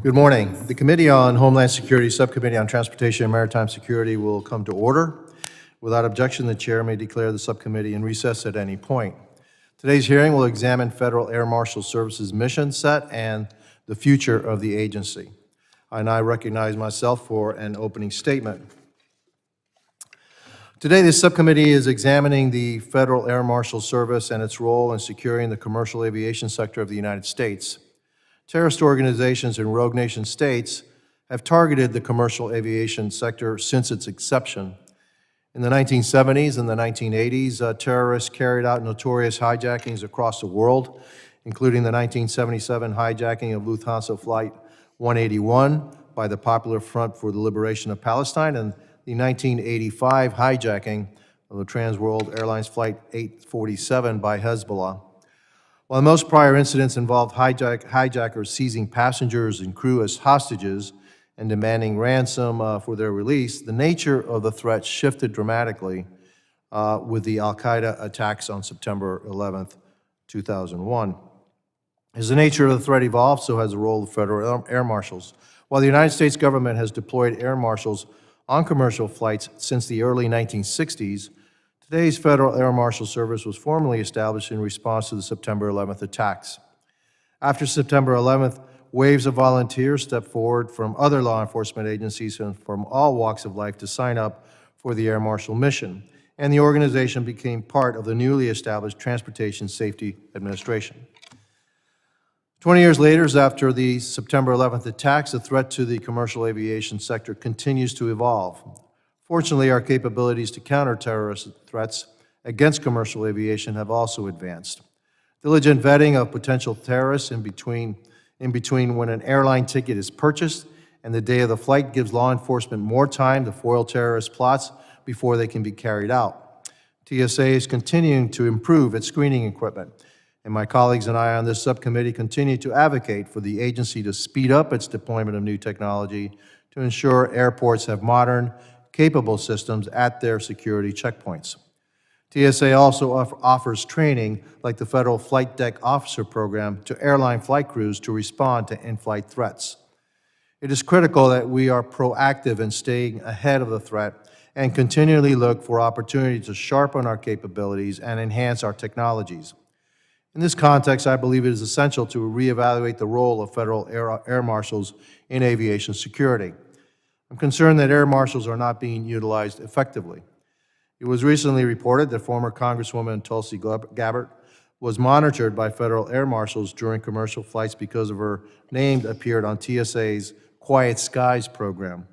Good morning. The Committee on Homeland Security, Subcommittee on Transportation and Maritime Security will come to order. Without objection, the Chair may declare the subcommittee in recess at any point. Today's hearing will examine Federal Air Marshal Service's mission set and the future of the agency. I now recognize myself for an opening statement. Today, this subcommittee is examining the Federal Air Marshal Service and its role in securing the commercial aviation sector of the United States. Terrorist organizations in rogue nation states have targeted the commercial aviation sector since its inception. In the 1970s and the 1980s, terrorists carried out notorious hijackings across the world, including the 1977 hijacking of Lufthansa Flight 181 by the Popular Front for the Liberation of Palestine and the 1985 hijacking of the Trans World Airlines Flight 847 by Hezbollah. While most prior incidents involved hijackers seizing passengers and crew as hostages and demanding ransom for their release, the nature of the threat shifted dramatically with the al-Qaeda attacks on September 11th, 2001. As the nature of the threat evolved, so has the role of federal air marshals. While the United States government has deployed air marshals on commercial flights since the early 1960s, today's Federal Air Marshal Service was formally established in response to the September 11th attacks. After September 11th, waves of volunteers stepped forward from other law enforcement agencies and from all walks of life to sign up for the Air Marshal mission, and the organization became part of the newly established Transportation Safety Administration. 20 years later, after the September 11th attacks, the threat to the commercial aviation sector continues to evolve. Fortunately, our capabilities to counter terrorist threats against commercial aviation have also advanced. Diligent vetting of potential terrorists in between when an airline ticket is purchased and the day of the flight gives law enforcement more time to foil terrorist plots before they can be carried out. TSA is continuing to improve its screening equipment, and my colleagues and I on this subcommittee continue to advocate for the agency to speed up its deployment of new technology to ensure airports have modern, capable systems at their security checkpoints. TSA also offers training like the Federal Flight Deck Officer Program to airline flight crews to respond to in-flight threats. It is critical that we are proactive in staying ahead of the threat and continually look for opportunities to sharpen our capabilities and enhance our technologies. In this context, I believe it is essential to reevaluate the role of federal air marshals in aviation security. I'm concerned that air marshals are not being utilized effectively. It was recently reported that former Congresswoman Tulsi Gabbard was monitored by federal air marshals during commercial flights because of her name appeared on TSA's Quiet Skies program.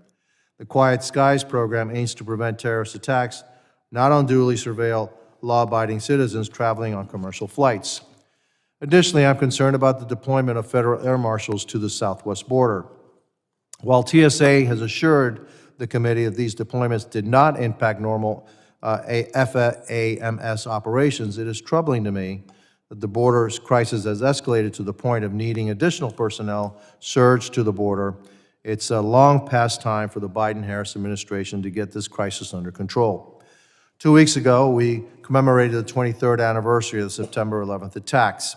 The Quiet Skies program aims to prevent terrorist attacks, not unduly surveil law-abiding citizens traveling on commercial flights. Additionally, I'm concerned about the deployment of federal air marshals to the southwest border. While TSA has assured the committee that these deployments did not impact normal FAAMS operations, it is troubling to me that the border's crisis has escalated to the point of needing additional personnel surged to the border. It's a long past time for the Biden-Harris administration to get this crisis under control. 2 weeks ago, we commemorated the 23rd anniversary of the September 11th attacks.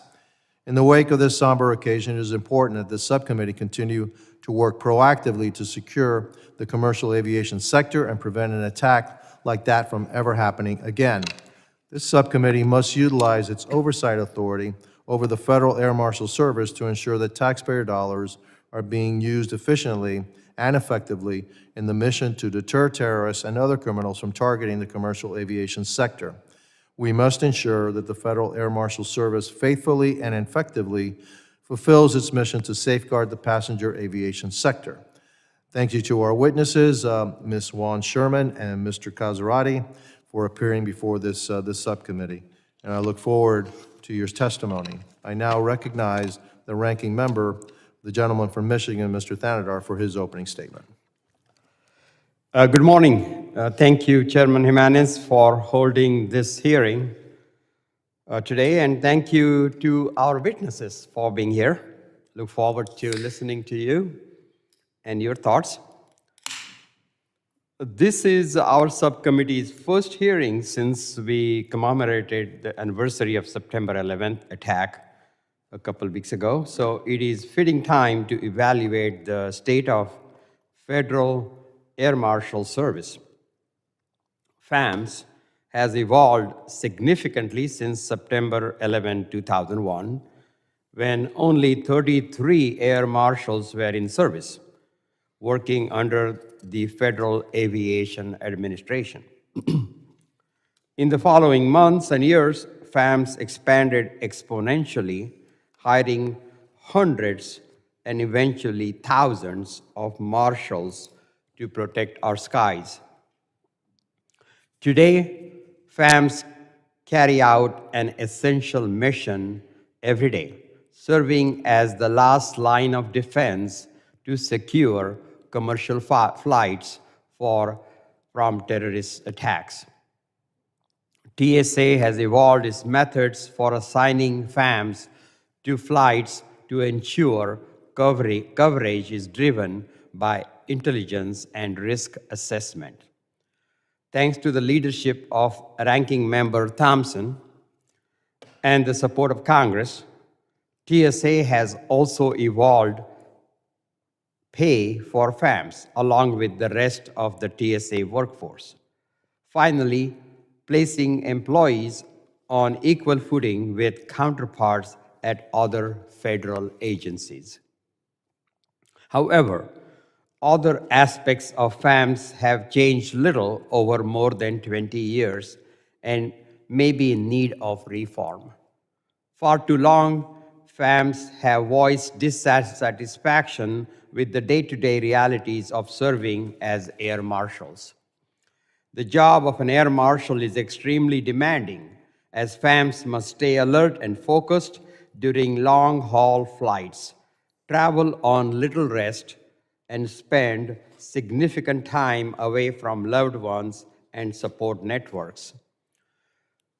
In the wake of this somber occasion, it is important that the subcommittee continue to work proactively to secure the commercial aviation sector and prevent an attack like that from ever happening again. This subcommittee must utilize its oversight authority over the Federal Air Marshal Service to ensure that taxpayer dollars are being used efficiently and effectively in the mission to deter terrorists and other criminals from targeting the commercial aviation sector. We must ensure that the Federal Air Marshal Service faithfully and effectively fulfills its mission to safeguard the passenger aviation sector. Thank you to our witnesses, Ms. Sherman and Mr. Casaretti, for appearing before this subcommittee, and I look forward to your testimony. I now recognize the ranking member, the gentleman from Michigan, Mr. Thanadar, for his opening statement. Good morning. Thank you, Chairman Jimenez, for holding this hearing today, and thank you to our witnesses for being here. Look forward to listening to you and your thoughts. This is our subcommittee's first hearing since we commemorated the anniversary of September 11th attack a couple weeks ago. So it is fitting time to evaluate the state of Federal Air Marshal Service. FAMS has evolved significantly since September 11, 2001, when only 33 air marshals were in service, working under the Federal Aviation Administration. In the following months and years, FAMS expanded exponentially, hiring hundreds and eventually thousands of marshals to protect our skies. Today, FAMS carry out an essential mission every day, serving as the last line of defense to secure commercial flights from terrorist attacks. TSA has evolved its methods for assigning FAMS to flights to ensure coverage is driven by intelligence and risk assessment. Thanks to the leadership of Ranking Member Thompson and the support of Congress, TSA has also evolved pay for FAMS along with the rest of the TSA workforce. Finally, placing employees on equal footing with counterparts at other federal agencies. However, other aspects of FAMS have changed little over more than 20 years and may be in need of reform. For too long, FAMS have voiced dissatisfaction with the day-to-day realities of serving as air marshals. The job of an air marshal is extremely demanding, as FAMS must stay alert and focused during long-haul flights, travel on little rest, and spend significant time away from loved ones and support networks.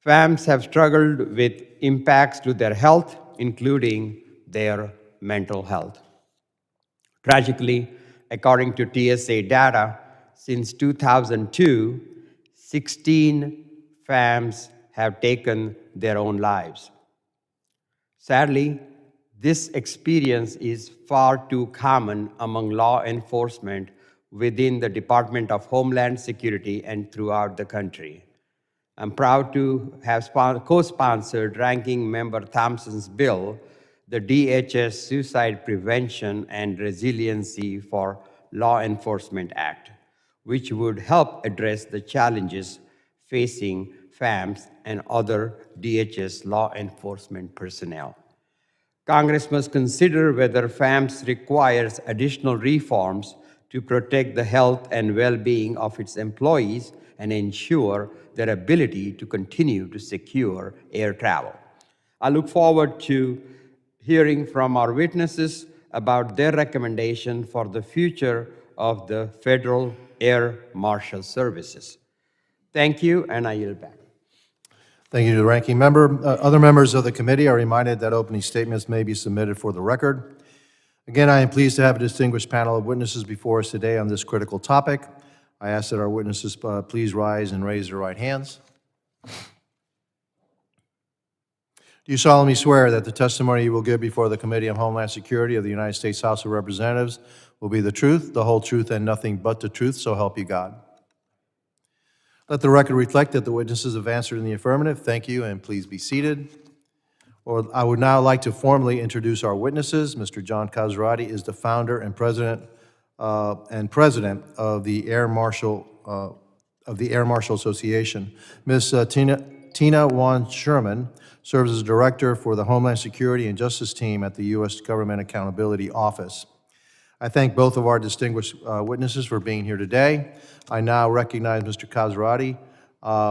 FAMS have struggled with impacts to their health, including their mental health. Tragically, according to TSA data, since 2002, 16 FAMS have taken their own lives. Sadly, this experience is far too common among law enforcement within the Department of Homeland Security and throughout the country. I'm proud to have co-sponsored Ranking Member Thompson's bill, the DHS Suicide Prevention and Resiliency for Law Enforcement Act, which would help address the challenges facing FAMS and other DHS law enforcement personnel. Congress must consider whether FAMS requires additional reforms to protect the health and well-being of its employees and ensure their ability to continue to secure air travel. I look forward to hearing from our witnesses about their recommendation for the future of the Federal Air Marshal Services. Thank you, and I yield back. Thank you to the ranking member. Other members of the committee are reminded that opening statements may be submitted for the record. Again, I am pleased to have a distinguished panel of witnesses before us today on this critical topic. I ask that our witnesses please rise and raise their right hands. Do you solemnly swear that the testimony you will give before the Committee on Homeland Security of the United States House of Representatives will be the truth, the whole truth, and nothing but the truth, so help you God? Let the record reflect that the witnesses have answered in the affirmative. Thank you, and please be seated. I would now like to formally introduce our witnesses. Mr. John Casaretti is the founder and president of the Air Marshal Association. Ms. Tina Wan Sherman serves as director for the Homeland Security and Justice Team at the U.S. Government Accountability Office. I thank both of our distinguished witnesses for being here today. I now recognize Mr. Casaretti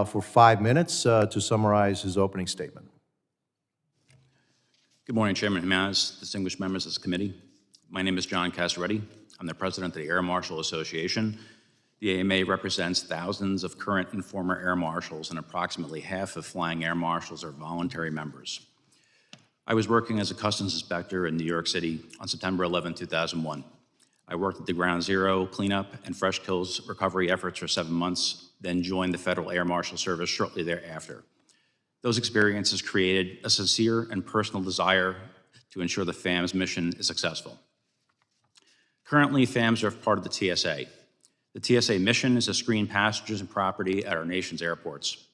for 5 minutes to summarize his opening statement. Good morning, Chairman Jimenez, distinguished members of this committee. My name is John Casaretti. I'm the president of the Air Marshal Association. The AMA represents thousands of current and former air marshals, and approximately half of flying air marshals are voluntary members. I was working as a customs inspector in New York City on September 11, 2001. I worked at the Ground Zero cleanup and fresh kills recovery efforts for 7 months, then joined the Federal Air Marshal Service shortly thereafter. Those experiences created a sincere and personal desire to ensure the FAM's mission is successful. Currently, FAMs are part of the TSA. The TSA mission is to screen passengers and property at our nation's airports.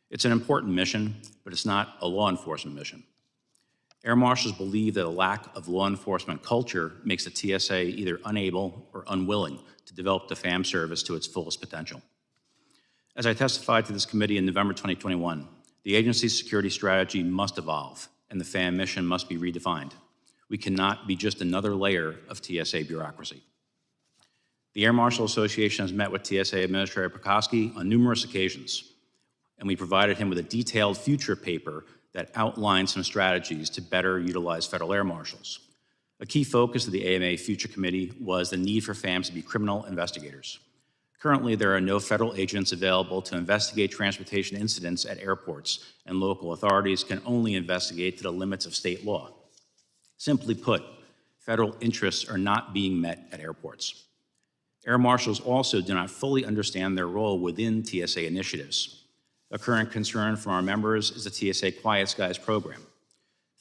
It's an important mission, but it's not a law enforcement mission. Air marshals believe that a lack of law enforcement culture makes the TSA either unable or unwilling to develop the FAM service to its fullest potential. As I testified to this committee in November 2021, the agency's security strategy must evolve, and the FAM mission must be redefined. We cannot be just another layer of TSA bureaucracy. The Air Marshal Association has met with TSA Administrator Pekoski on numerous occasions, and we provided him with a detailed future paper that outlined some strategies to better utilize federal air marshals. A key focus of the AMA Future Committee was the need for FAMs to be criminal investigators. Currently, there are no federal agents available to investigate transportation incidents at airports, and local authorities can only investigate to the limits of state law. Simply put, federal interests are not being met at airports. Air marshals also do not fully understand their role within TSA initiatives. A current concern from our members is the TSA Quiet Skies program.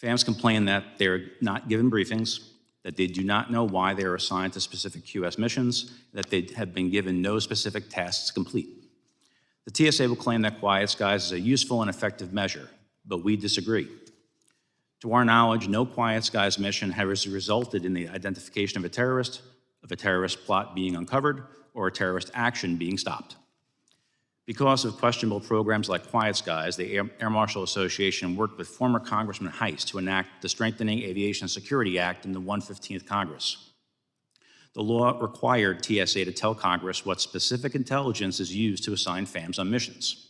FAMs complain that they're not given briefings, that they do not know why they are assigned to specific QS missions, that they have been given no specific tasks to complete. The TSA will claim that Quiet Skies is a useful and effective measure, but we disagree. To our knowledge, no Quiet Skies mission has resulted in the identification of a terrorist plot being uncovered, or a terrorist action being stopped. Because of questionable programs like Quiet Skies, the Air Marshal Association worked with former Congressman Heiss to enact the Strengthening Aviation Security Act in the 115th Congress. The law required TSA to tell Congress what specific intelligence is used to assign FAMs on missions.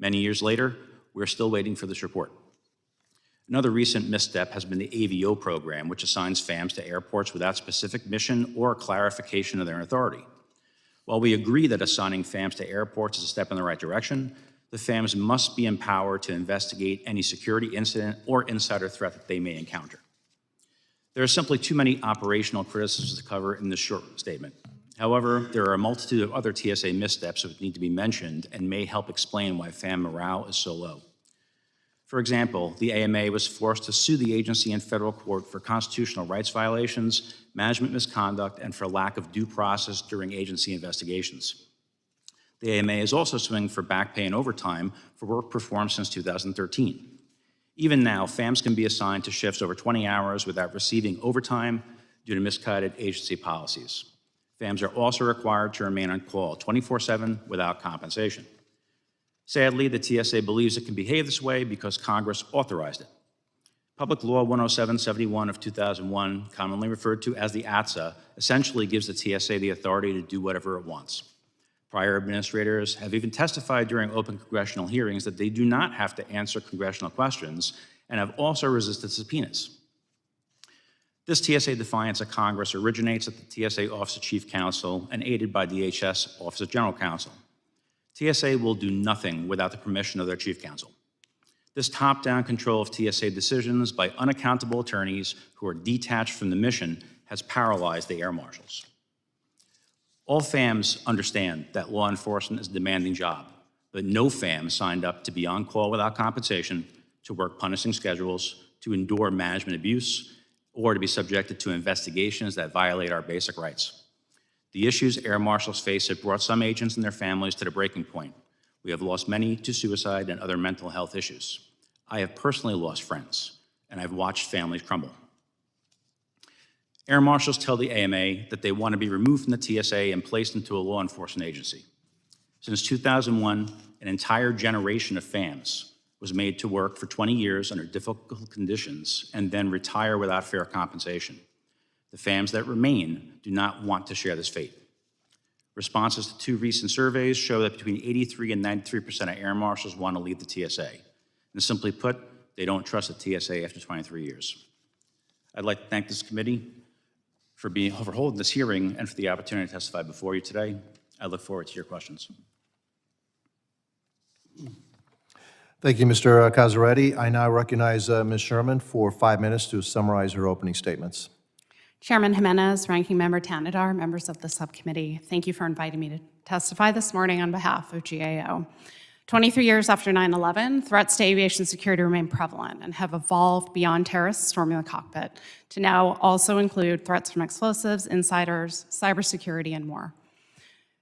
Many years later, we're still waiting for this report. Another recent misstep has been the AVO program, which assigns FAMs to airports without specific mission or clarification of their authority. While we agree that assigning FAMs to airports is a step in the right direction, the FAMs must be empowered to investigate any security incident or insider threat that they may encounter. There are simply too many operational criticisms to cover in this short statement. However, there are a multitude of other TSA missteps that need to be mentioned and may help explain why FAM morale is so low. For example, the AMA was forced to sue the agency in federal court for constitutional rights violations, management misconduct, and for lack of due process during agency investigations. The AMA is also suing for back pay and overtime for work performed since 2013. Even now, FAMs can be assigned to shifts over 20 hours without receiving overtime due to misguided agency policies. FAMs are also required to remain on call 24/7 without compensation. Sadly, the TSA believes it can behave this way because Congress authorized it. Public Law 10771 of 2001, commonly referred to as the ATSA, essentially gives the TSA the authority to do whatever it wants. Prior administrators have even testified during open congressional hearings that they do not have to answer congressional questions and have also resisted subpoenas. This TSA defiance of Congress originates at the TSA Office of Chief Counsel and aided by DHS Office of General Counsel. TSA will do nothing without the permission of their chief counsel. This top-down control of TSA decisions by unaccountable attorneys who are detached from the mission has paralyzed the air marshals. All FAMs understand that law enforcement is a demanding job, but no FAM signed up to be on call without compensation, to work punishing schedules, to endure management abuse, or to be subjected to investigations that violate our basic rights. The issues air marshals face have brought some agents and their families to the breaking point. We have lost many to suicide and other mental health issues. I have personally lost friends, and I've watched families crumble. Air marshals tell the AMA that they want to be removed from the TSA and placed into a law enforcement agency. Since 2001, an entire generation of FAMs was made to work for 20 years under difficult conditions and then retire without fair compensation. The FAMs that remain do not want to share this fate. Responses to 2 recent surveys show that between 83% and 93% of air marshals want to leave the TSA. And simply put, they don't trust the TSA after 23 years. I'd like to thank this committee for holding this hearing and for the opportunity to testify before you today. I look forward to your questions. Thank you, Mr. Casaretti. I now recognize Ms. Sherman for 5 minutes to summarize her opening statements. Chairman Jimenez, Ranking Member Tanadar, members of the subcommittee, thank you for inviting me to testify this morning on behalf of GAO. 23 years after 9/11, threats to aviation security remain prevalent and have evolved beyond terrorists storming the cockpit to now also include threats from explosives, insiders, cybersecurity, and more.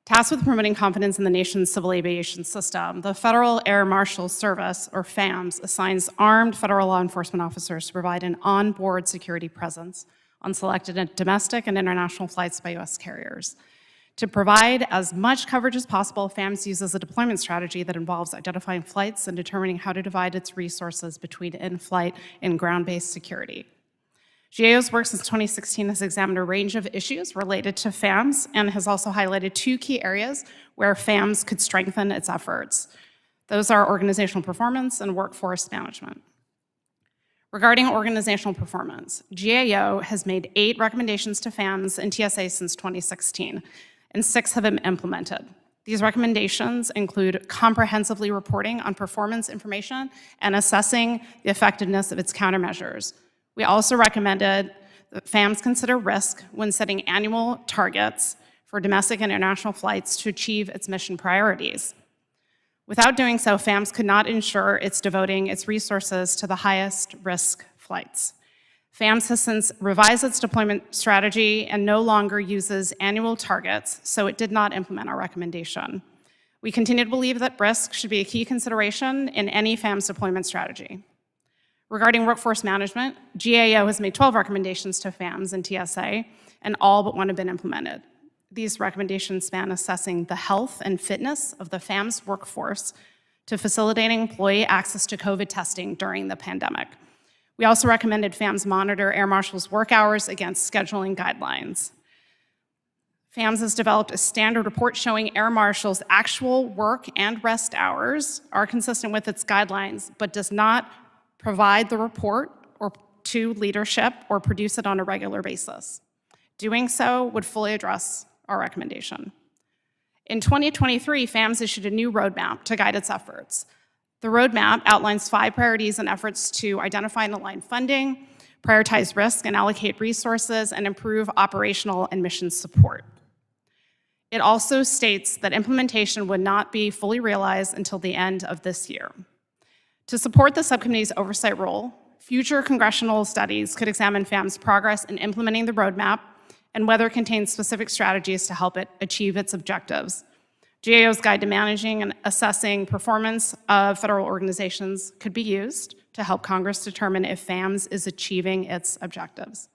Tasked with promoting confidence in the nation's civil aviation system, the Federal Air Marshal Service, or FAMS, assigns armed federal law enforcement officers to provide an onboard security presence on selected domestic and international flights by U.S. carriers. To provide as much coverage as possible, FAMS uses a deployment strategy that involves identifying flights and determining how to divide its resources between in-flight and ground-based security. GAO's work since 2016 has examined a range of issues related to FAMS and has also highlighted two key areas where FAMS could strengthen its efforts. Those are organizational performance and workforce management. Regarding organizational performance, GAO has made 8 recommendations to FAMS and TSA since 2016, and 6 have been implemented. These recommendations include comprehensively reporting on performance information and assessing the effectiveness of its countermeasures. We also recommended that FAMS consider risk when setting annual targets for domestic and international flights to achieve its mission priorities. Without doing so, FAMS could not ensure it's devoting its resources to the highest risk flights. FAMS has since revised its deployment strategy and no longer uses annual targets, so it did not implement our recommendation. We continue to believe that risk should be a key consideration in any FAMS deployment strategy. Regarding workforce management, GAO has made 12 recommendations to FAMS and TSA, and all but one have been implemented. These recommendations span assessing the health and fitness of the FAMS workforce to facilitating employee access to COVID testing during the pandemic. We also recommended FAMS monitor air marshals' work hours against scheduling guidelines. FAMS has developed a standard report showing air marshals' actual work and rest hours are consistent with its guidelines, but does not provide the report to leadership or produce it on a regular basis. Doing so would fully address our recommendation. In 2023, FAMS issued a new roadmap to guide its efforts. The roadmap outlines 5 priorities and efforts to identify and align funding, prioritize risk and allocate resources, and improve operational and mission support. It also states that implementation would not be fully realized until the end of this year. To support the subcommittee's oversight role, future congressional studies could examine FAM's progress in implementing the roadmap and whether it contains specific strategies to help it achieve its objectives. GAO's Guide to Managing and Assessing Performance of Federal Organizations could be used to help Congress determine if FAMS is achieving its objectives.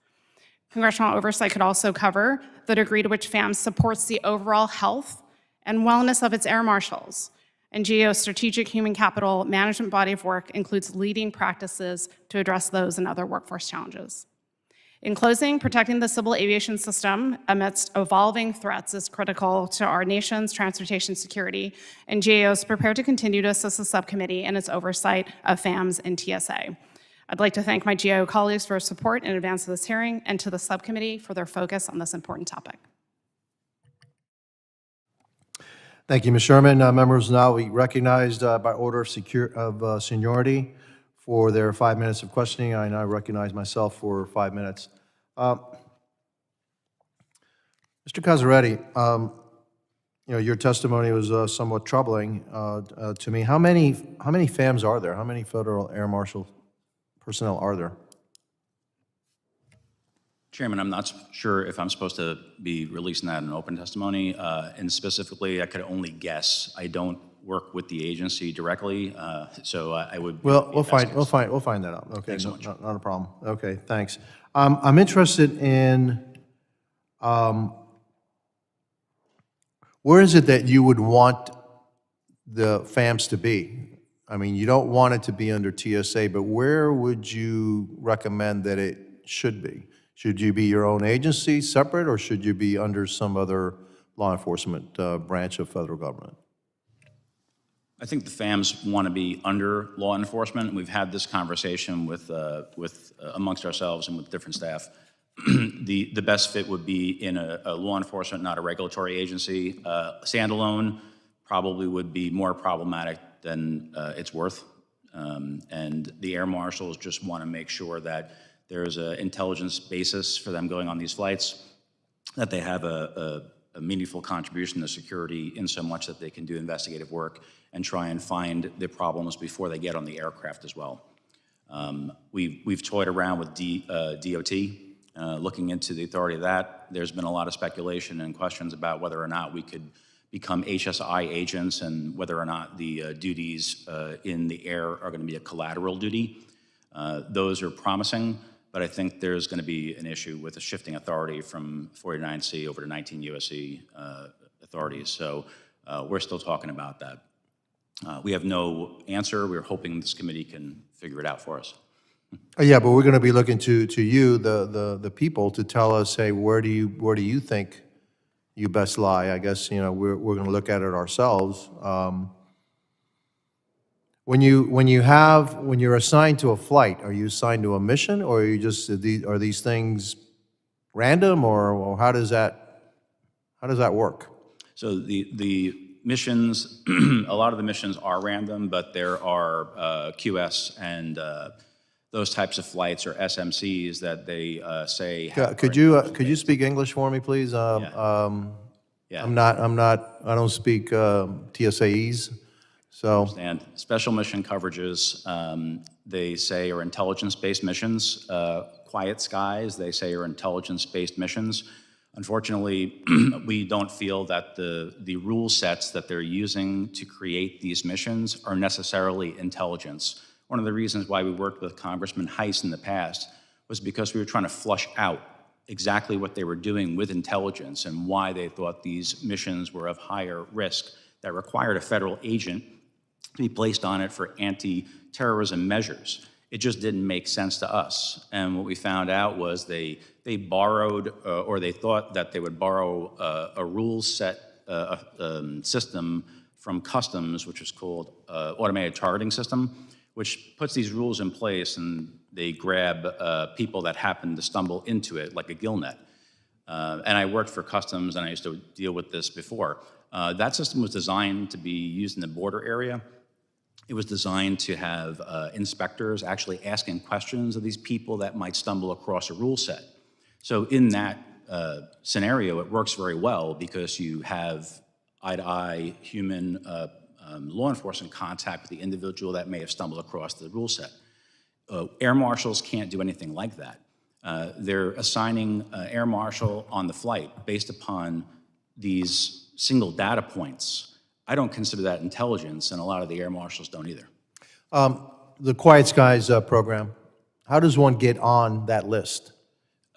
Congressional oversight could also cover the degree to which FAMS supports the overall health and wellness of its air marshals. And GAO's strategic human capital management body of work includes leading practices to address those and other workforce challenges. In closing, protecting the civil aviation system amidst evolving threats is critical to our nation's transportation security, and GAO is prepared to continue to assist the subcommittee in its oversight of FAMS and TSA. I'd like to thank my GAO colleagues for their support in advance of this hearing and to the subcommittee for their focus on this important topic. Thank you, Ms. Sherman. Members now be recognized by order of seniority for their 5 minutes of questioning. I now recognize myself for 5 minutes. Mr. Casaretti, your testimony was somewhat troubling to me. How many FAMs are there? How many Federal Air Marshal personnel are there? Chairman, I'm not sure if I'm supposed to be releasing that in open testimony, and specifically, I could only guess. I don't work with the agency directly, so I would. Well, we'll find that out. Okay, Thanks so much. Not a problem. Okay, thanks. I'm interested in where is it that you would want the FAMS to be? I mean, you don't want it to be under TSA, but where would you recommend that it should be? Should you be your own agency, separate, or should you be under some other law enforcement branch of federal government? I think the FAMs want to be under law enforcement. We've had this conversation with amongst ourselves and with different staff. The best fit would be in a law enforcement, not a regulatory agency. Standalone probably would be more problematic than it's worth. And the air marshals just want to make sure that there's an intelligence basis for them going on these flights, that they have a a meaningful contribution to security in so much that they can do investigative work and try and find the problems before they get on the aircraft as well. We've toyed around with DOT, looking into the authority of that. There's been a lot of speculation and questions about whether or not we could become HSI agents and whether or not the duties in the air are going to be a collateral duty. Those are promising, but I think there's going to be an issue with the shifting authority from 49C over to 19 USC authorities. So we're still talking about that. We have no answer. We're hoping this committee can figure it out for us. Yeah, but we're going to be looking to you, the people, to tell us, hey, where do you think you best lie? I guess, you know, we're going to look at it ourselves. When you're assigned to a flight, are you assigned to a mission, or are you just are these things random, or how does that work? So the missions, a lot of the missions are random, but there are QS and those types of flights, or SMCs, that they say. Could you speak English for me, please? Yeah. I don't speak TSAEs, so. And special mission coverages, they say, are intelligence-based missions. Quiet skies, they say, are intelligence-based missions. Unfortunately, we don't feel that the rule sets that they're using to create these missions are necessarily intelligence. One of the reasons why we worked with Congressman Heiss in the past was because we were trying to flush out exactly what they were doing with intelligence and why they thought these missions were of higher risk that required a federal agent to be placed on it for anti-terrorism measures. It just didn't make sense to us. And what we found out was they borrowed, or they thought that they would borrow a rule set system from Customs, which is called automated targeting system, which puts these rules in place, and they grab people that happen to stumble into it, like a gill net. And I worked for Customs, and I used to deal with this before. That system was designed to be used in the border area. It was designed to have inspectors actually asking questions of these people that might stumble across a rule set. So in that scenario, it works very well because you have eye-to-eye human law enforcement contact with the individual that may have stumbled across the rule set. Air marshals can't do anything like that. They're assigning air marshal on the flight based upon these single data points. I don't consider that intelligence, and a lot of the air marshals don't either. The Quiet Skies program, how does one get on that list?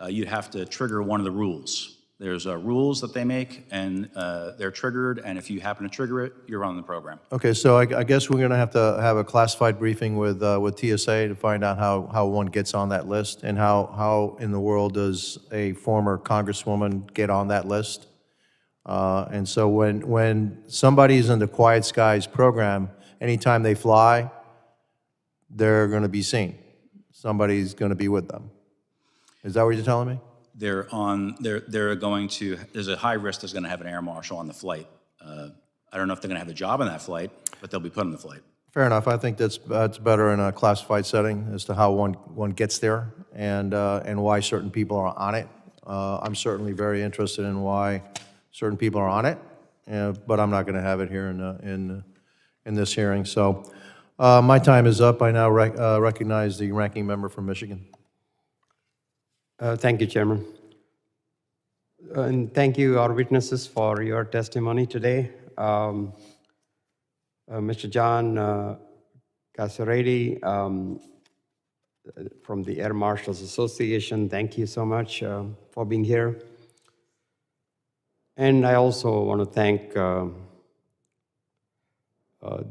You'd have to trigger one of the rules. There's rules that they make, and they're triggered, and if you happen to trigger it, you're on the program. Okay, so I guess we're going to have a classified briefing with TSA to find out how one gets on that list, and how in the world does a former congresswoman get on that list. And so when somebody's in the Quiet Skies program, anytime they fly, they're going to be seen. Somebody's going to be with them. Is that what you're telling me? They're going to, there's a high risk there's going to have an air marshal on the flight. I don't know if they're going to have a job on that flight, but they'll be put on the flight. Fair enough. I think that's better in a classified setting as to how one gets there and why certain people are on it. I'm certainly very interested in why certain people are on it, but I'm not going to have it here in this hearing. So my time is up. I now recognize the ranking member from Michigan. Thank you, Chairman. And thank you, our witnesses, for your testimony today. Mr. John Casaretti from the Air Marshals Association, thank you so much for being here. And I also want to thank the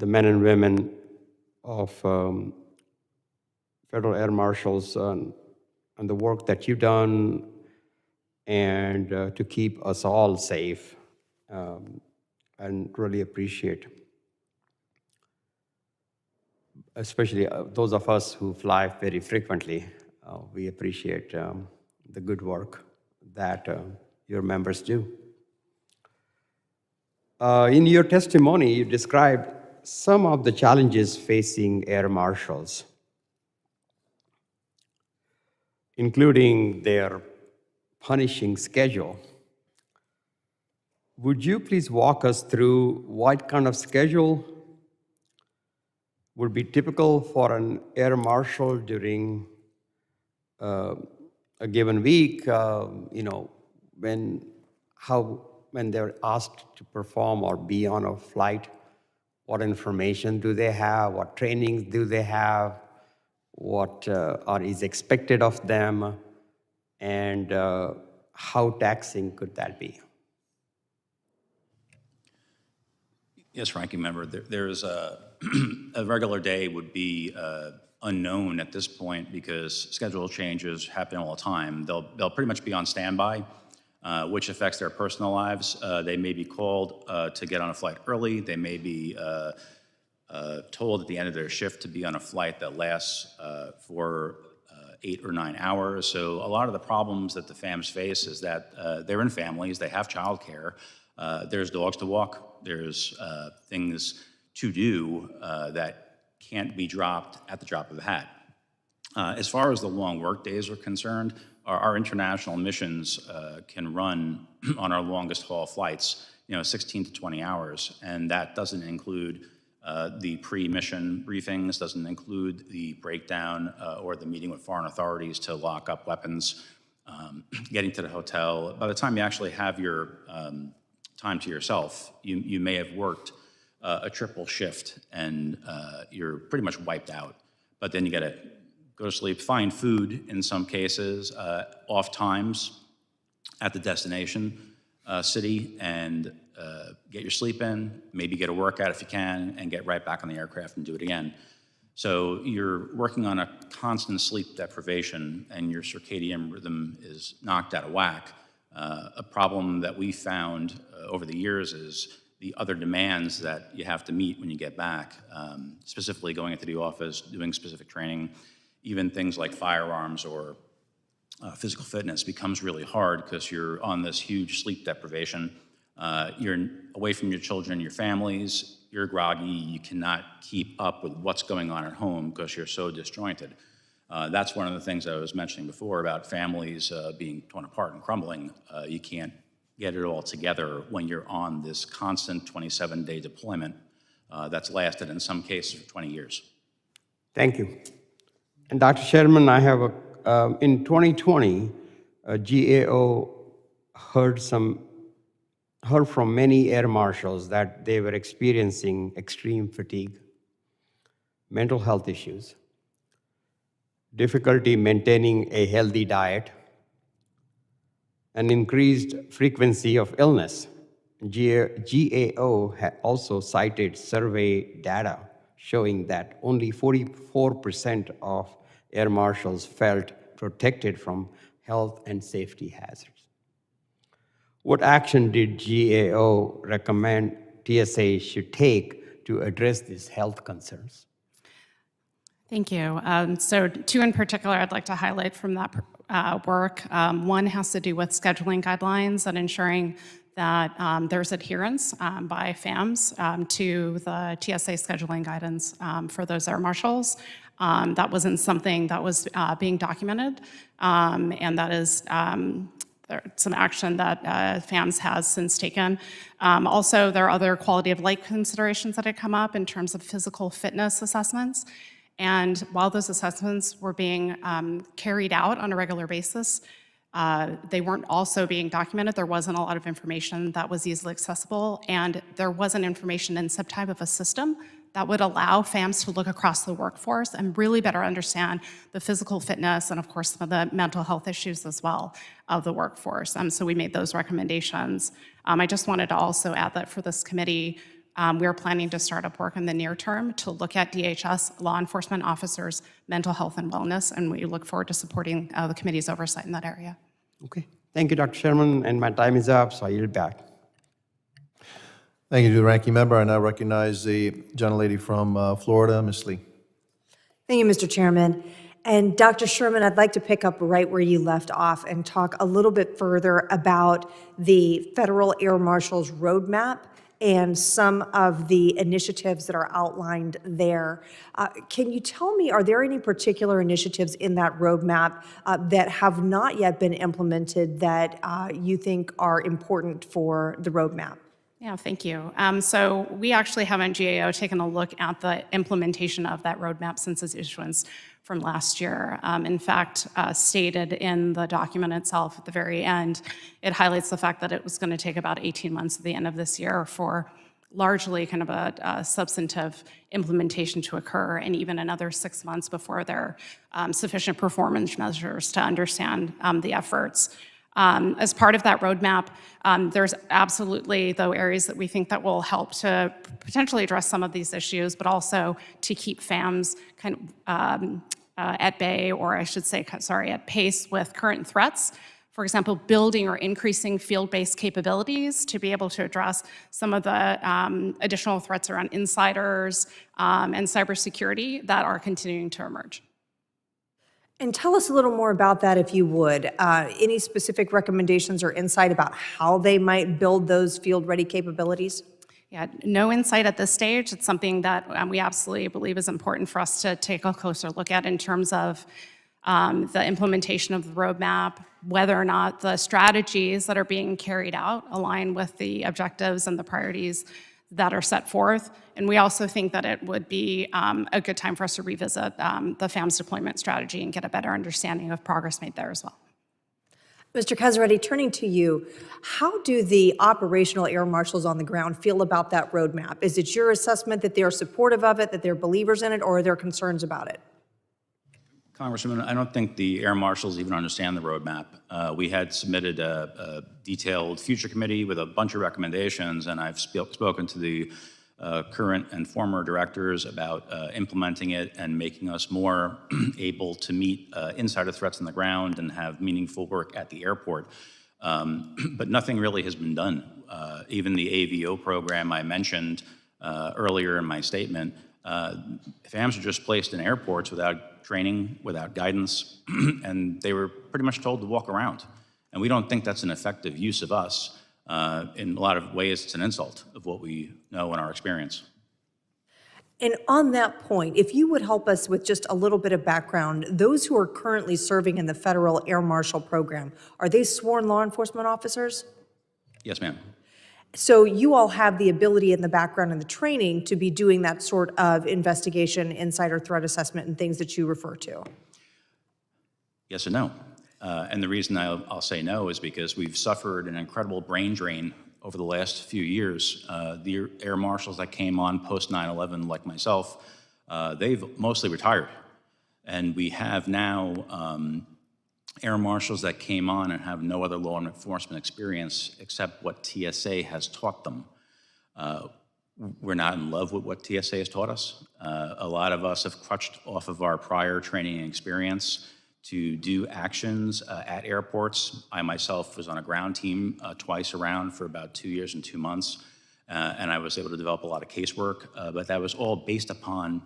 men and women of Federal Air Marshals and the work that you've done and to keep us all safe, and really appreciate, especially those of us who fly very frequently. We appreciate the good work that your members do. In your testimony, you described some of the challenges facing air marshals, including their punishing schedule. would you please walk us through what kind of schedule would be typical for an air marshal during a given week? When they're asked to perform or be on a flight, what information do they have? What trainings do they have? What is expected of them? And how taxing could that be? Yes, Ranking Member, there's a regular day would be unknown at this point because schedule changes happen all the time. They'll pretty much be on standby, which affects their personal lives. They may be called to get on a flight early. They may be told at the end of their shift to be on a flight that lasts for 8 or 9 hours. So a lot of the problems that the FAMs face is that they're in families, they have childcare, there's dogs to walk, there's things to do that can't be dropped at the drop of a hat. As far as the long work days are concerned, our international missions can run on our longest haul flights, 16 to 20 hours, and that doesn't include the pre-mission briefings, doesn't include the breakdown or the meeting with foreign authorities to lock up weapons, getting to the hotel. By the time you actually have your time to yourself, you may have worked a triple shift and you're pretty much wiped out. But then you gotta go to sleep, find food in some cases, off times at the destination city, and get your sleep in, maybe get a workout if you can, and get right back on the aircraft and do it again. So you're working on a constant sleep deprivation and your circadian rhythm is knocked out of whack. A problem that we found over the years is the other demands that you have to meet when you get back, specifically going into the office, doing specific training, even things like firearms or physical fitness becomes really hard because you're on this huge sleep deprivation. You're away from your children, your families, you're groggy, you cannot keep up with what's going on at home because you're so disjointed. That's one of the things I was mentioning before about families being torn apart and crumbling. You can't get it all together when you're on this constant 27-day deployment that's lasted in some cases for 20 years. Thank you. And Dr. Sherman, I have in 2020, GAO heard from many air marshals that they were experiencing extreme fatigue, mental health issues, difficulty maintaining a healthy diet, an increased frequency of illness. GAO also cited survey data showing that only 44% of air marshals felt protected from health and safety hazards. What action did GAO recommend TSA should take to address these health concerns? Thank you. So 2 in particular I'd like to highlight from that work. One has to do with scheduling guidelines and ensuring that there's adherence by FAMs to the TSA scheduling guidance for those air marshals. That wasn't something that was being documented, and that is some action that FAMS has since taken. Also, there are other quality of life considerations that had come up in terms of physical fitness assessments. And while those assessments were being carried out on a regular basis, they weren't also being documented. There wasn't a lot of information that was easily accessible, and there wasn't information in some type of a system that would allow FAMs to look across the workforce and really better understand the physical fitness and, of course, some of the mental health issues as well of the workforce. So we made those recommendations. I just wanted to also add that for this committee, we are planning to start up work in the near term to look at DHS law enforcement officers' mental health and wellness, and we look forward to supporting the committee's oversight in that area. Okay. Thank you, Dr. Sherman, and my time is up, so I yield back. Thank you to the ranking member. I now recognize the gentlelady from Florida, Ms. Lee. Thank you, Mr. Chairman. And Dr. Sherman, I'd like to pick up right where you left off and talk a little bit further about the Federal Air Marshal's roadmap and some of the initiatives that are outlined there. Can you tell me, are there any particular initiatives in that roadmap that have not yet been implemented that you think are important for the roadmap? Yeah, thank you. So we actually haven't, GAO, taken a look at the implementation of that roadmap since its issuance from last year. In fact, stated in the document itself at the very end, it highlights the fact that it was going to take about 18 months at the end of this year for largely kind of a substantive implementation to occur, and even another 6 months before there are sufficient performance measures to understand the efforts. As part of that roadmap, there's absolutely, though, areas that we think that will help to potentially address some of these issues, but also to keep FAMs kind of at bay, or I should say, sorry, at pace with current threats. For example, building or increasing field-based capabilities to be able to address some of the additional threats around insiders and cybersecurity that are continuing to emerge. And tell us a little more about that, if you would. Any specific recommendations or insight about how they might build those field-ready capabilities? Yeah, no insight at this stage. It's something that we absolutely believe is important for us to take a closer look at in terms of the implementation of the roadmap, whether or not the strategies that are being carried out align with the objectives and the priorities that are set forth. And we also think that it would be a good time for us to revisit the FAMS deployment strategy and get a better understanding of progress made there as well. Mr. Casaretti, turning to you, how do the operational air marshals on the ground feel about that roadmap? Is it your assessment that they're supportive of it, that they're believers in it, or are there concerns about it? Congressman, I don't think the air marshals even understand the roadmap. We had submitted a detailed future committee with a bunch of recommendations, and I've spoken to the current and former directors about implementing it and making us more able to meet insider threats on the ground and have meaningful work at the airport. But nothing really has been done. Even the AVO program I mentioned earlier in my statement, FAMs are just placed in airports without training, without guidance, and they were pretty much told to walk around. And we don't think that's an effective use of us. In a lot of ways, it's an insult of what we know in our experience. And on that point, if you would help us with just a little bit of background, those who are currently serving in the Federal Air Marshal Program, are they sworn law enforcement officers? Yes, ma'am. So you all have the ability in the background and the training to be doing that sort of investigation, insider threat assessment, and things that you refer to? Yes and no. And the reason I'll say no is because we've suffered an incredible brain drain over the last few years. The air marshals that came on post 9/11, like myself, they've mostly retired. And we have now air marshals that came on and have no other law enforcement experience except what TSA has taught them. We're not in love with what TSA has taught us. A lot of us have crutched off of our prior training and experience to do actions at airports. I myself was on a ground team twice around for about 2 years and 2 months, and I was able to develop a lot of casework, but that was all based upon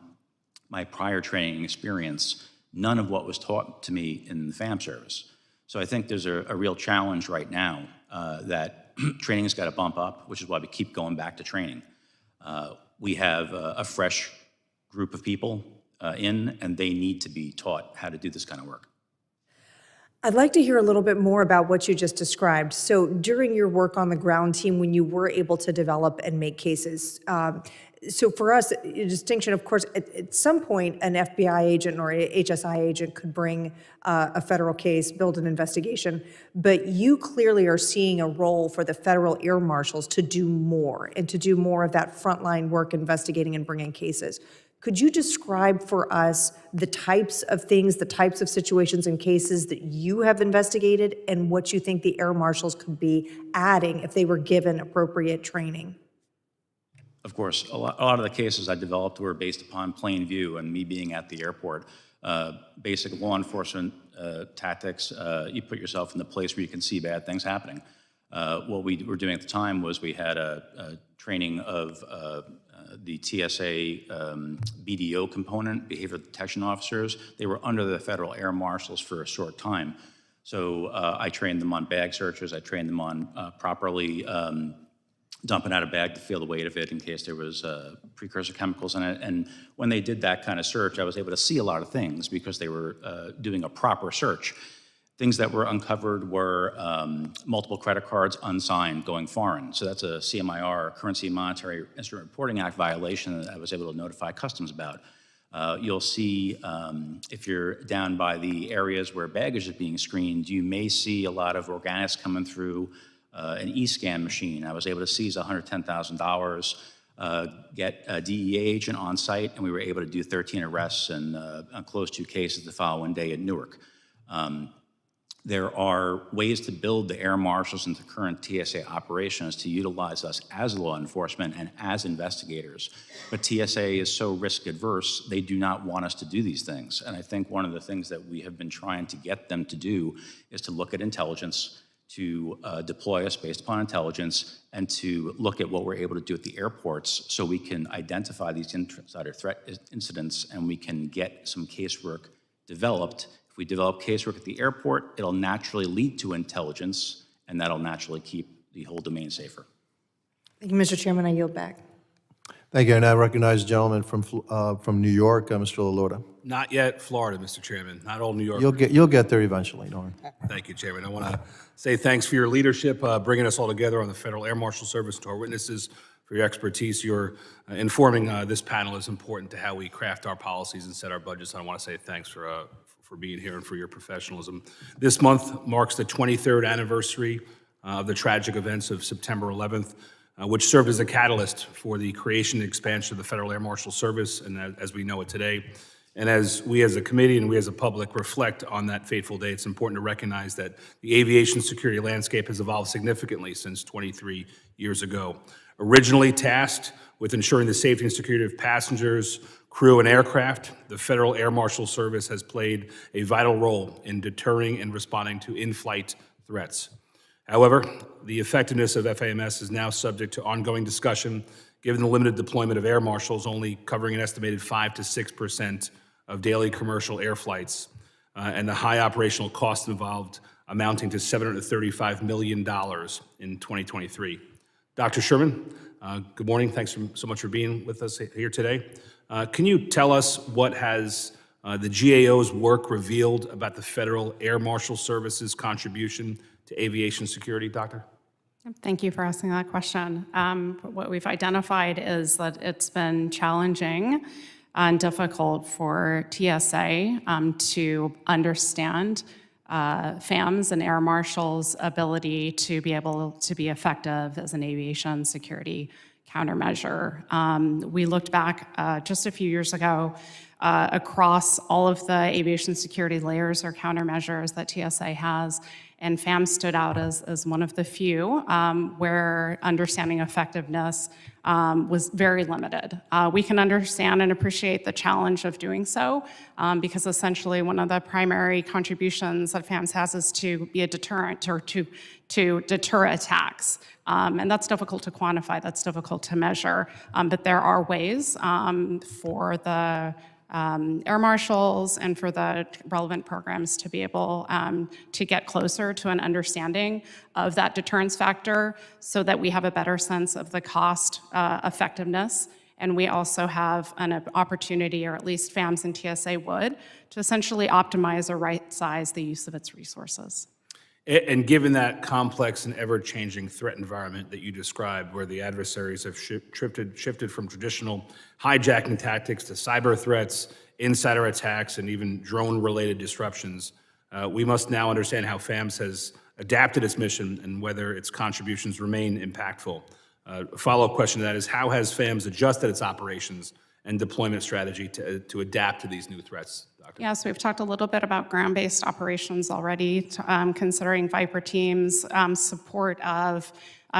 my prior training and experience, none of what was taught to me in the FAM service. So I think there's a real challenge right now that training's got to bump up, which is why we keep going back to training. We have a fresh group of people and they need to be taught how to do this kind of work. I'd like to hear a little bit more about what you just described. So during your work on the ground team, when you were able to develop and make cases, so for us, a distinction, of course, at some point, an FBI agent or a HSI agent could bring a federal case, build an investigation, but you clearly are seeing a role for the federal air marshals to do more and to do more of that frontline work investigating and bringing cases. Could you describe for us the types of things, the types of situations and cases that you have investigated and what you think the air marshals could be adding if they were given appropriate training? Of course, a lot of the cases I developed were based upon plain view and me being at the airport. Basic law enforcement tactics, you put yourself in the place where you can see bad things happening. What we were doing at the time was we had a training of the TSA BDO component, behavioral detection officers. They were under the federal air marshals for a short time. So I trained them on bag searches. I trained them on properly dump it out of a bag to feel the weight of it in case there was precursor chemicals in it. And when they did that kind of search, I was able to see a lot of things because they were doing a proper search. Things that were uncovered were multiple credit cards unsigned going foreign. So that's a CMIR, Currency and Monetary Instrument Reporting Act violation that I was able to notify Customs about. You'll see if you're down by the areas where baggage is being screened, you may see a lot of organics coming through an e-scan machine. I was able to seize $110,000, get a DEA agent on site, and we were able to do 13 arrests and close 2 cases the following day at Newark. There are ways to build the air marshals into current TSA operations to utilize us as law enforcement and as investigators. But TSA is so risk adverse, they do not want us to do these things. And I think one of the things that we have been trying to get them to do is to look at intelligence, to deploy us based upon intelligence, and to look at what we're able to do at the airports so we can identify these insider threat incidents and we can get some casework developed. If we develop casework at the airport, it'll naturally lead to intelligence, and that'll naturally keep the whole domain safer. Thank you, Mr. Chairman. I yield back. Thank you. And I recognize the gentleman from New York, Mr. LaLorda. Not yet Florida, Mr. Chairman. Not all New York. You'll get there eventually, don't worry. Thank you, Chairman. I want to say thanks for your leadership, bringing us all together on the Federal Air Marshal Service, to our witnesses for your expertise. Your informing this panel is important to how we craft our policies and set our budgets. I want to say thanks for being here and for your professionalism. This month marks the 23rd anniversary of the tragic events of September 11th, which served as a catalyst for the creation and expansion of the Federal Air Marshal Service, and as we know it today. And as we as a committee and we as a public reflect on that fateful day, it's important to recognize that the aviation security landscape has evolved significantly since 23 years ago. Originally tasked with ensuring the safety and security of passengers, crew, and aircraft, the Federal Air Marshal Service has played a vital role in deterring and responding to in-flight threats. However, the effectiveness of FAMS is now subject to ongoing discussion, given the limited deployment of air marshals, only covering an estimated 5 to 6% of daily commercial air flights, and the high operational costs involved amounting to $735 million in 2023. Dr. Sherman, good morning. Thanks so much for being with us here today. Can you tell us what has the GAO's work revealed about the Federal Air Marshal Service's contribution to aviation security, Doctor? Thank you for asking that question. What we've identified is that it's been challenging and difficult for TSA to understand FAM's and air marshals' ability to be able to be effective as an aviation security countermeasure. We looked back just a few years ago across all of the aviation security layers or countermeasures that TSA has, and FAM stood out as one of the few where understanding effectiveness was very limited. We can understand and appreciate the challenge of doing so because essentially one of the primary contributions that FAMS has is to be a deterrent or to deter attacks. And that's difficult to quantify, that's difficult to measure, but there are ways for the air marshals and for the relevant programs to be able to get closer to an understanding of that deterrence factor so that we have a better sense of the cost effectiveness. And we also have an opportunity, or at least FAMS and TSA would, to essentially optimize or right-size the use of its resources. And given that complex and ever-changing threat environment that you described, where the adversaries have shifted from traditional hijacking tactics to cyber threats, insider attacks, and even drone-related disruptions, we must now understand how FAMS has adapted its mission and whether its contributions remain impactful. A follow-up question to that is, how has FAMS adjusted its operations and deployment strategy to adapt to these new threats, Doctor? Yes, we've talked a little bit about ground-based operations already, considering Viper teams, support of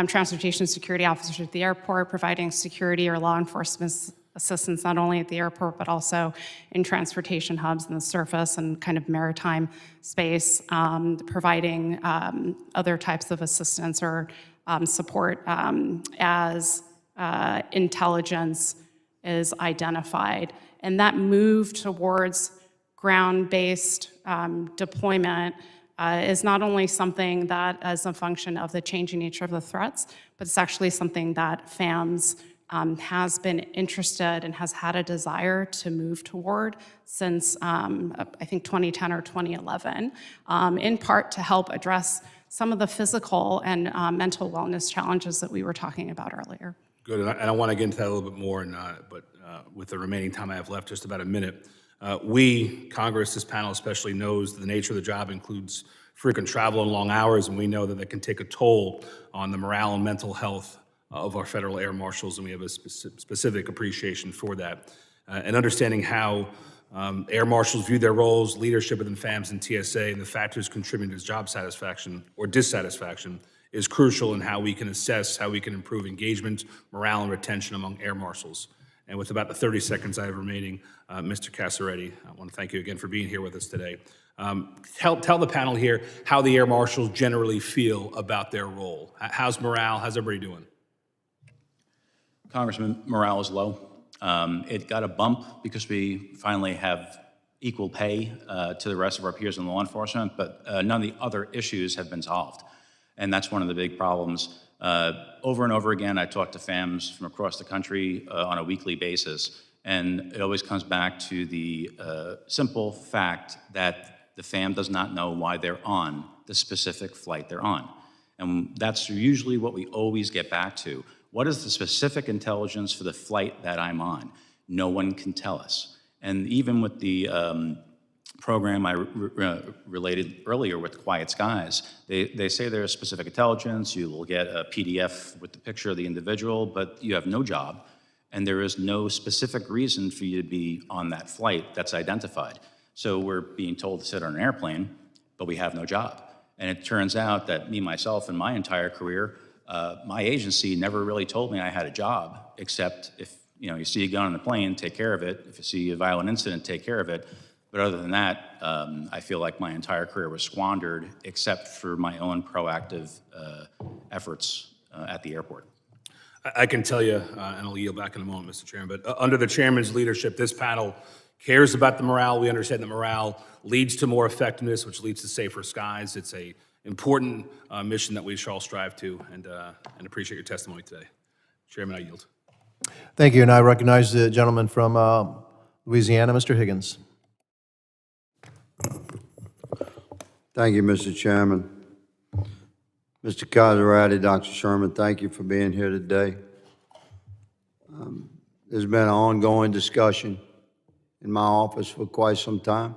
transportation security officers at the airport, providing security or law enforcement assistance not only at the airport but also in transportation hubs in the surface and kind of maritime space, providing other types of assistance or support as intelligence is identified. And that move towards ground-based deployment is not only something that is a function of the changing nature of the threats, but it's actually something that FAMS has been interested and has had a desire to move toward since, I think, 2010 or 2011, in part to help address some of the physical and mental wellness challenges that we were talking about earlier. Good, and I want to get into that a little bit more, but with the remaining time I have left, just about a minute. We, Congress, this panel especially, knows that the nature of the job includes frequent travel and long hours, and we know that can take a toll on the morale and mental health of our federal air marshals, and we have a specific appreciation for that. And understanding how air marshals view their roles, leadership within FAMS and TSA, and the factors contributing to job satisfaction or dissatisfaction is crucial in how we can assess how we can improve engagement, morale, and retention among air marshals. And with about the 30 seconds I have remaining, Mr. Casaretti, I want to thank you again for being here with us today. Tell the panel here how the air marshals generally feel about their role. How's morale? How's everybody doing? Congressman, morale is low. It got a bump because we finally have equal pay to the rest of our peers in law enforcement, but none of the other issues have been solved. And that's one of the big problems. Over and over again, I talk to FAMs from across the country on a weekly basis, and it always comes back to the simple fact that the FAM does not know why they're on the specific flight they're on. And that's usually what we always get back to. What is the specific intelligence for the flight that I'm on? No one can tell us. And even with the program I related earlier with Quiet Skies, they say there's specific intelligence, you will get a PDF with the picture of the individual, but you have no job, and there is no specific reason for you to be on that flight that's identified. So we're being told to sit on an airplane, but we have no job. And it turns out that me, myself, and my entire career, my agency never really told me I had a job, except if you see a gun on the plane, take care of it. If you see a violent incident, take care of it. But other than that, I feel like my entire career was squandered, except for my own proactive efforts at the airport. I can tell you, and I'll yield back in a moment, Mr. Chairman, but under the chairman's leadership, this panel cares about the morale. We understand that morale leads to more effectiveness, which leads to safer skies. It's an important mission that we shall all strive to, and appreciate your testimony today. Chairman, I yield. Thank you, and I recognize the gentleman from Louisiana, Mr. Higgins. Thank you, Mr. Chairman. Mr. Casaretti, Dr. Sherman, thank you for being here today. There's been an ongoing discussion in my office for quite some time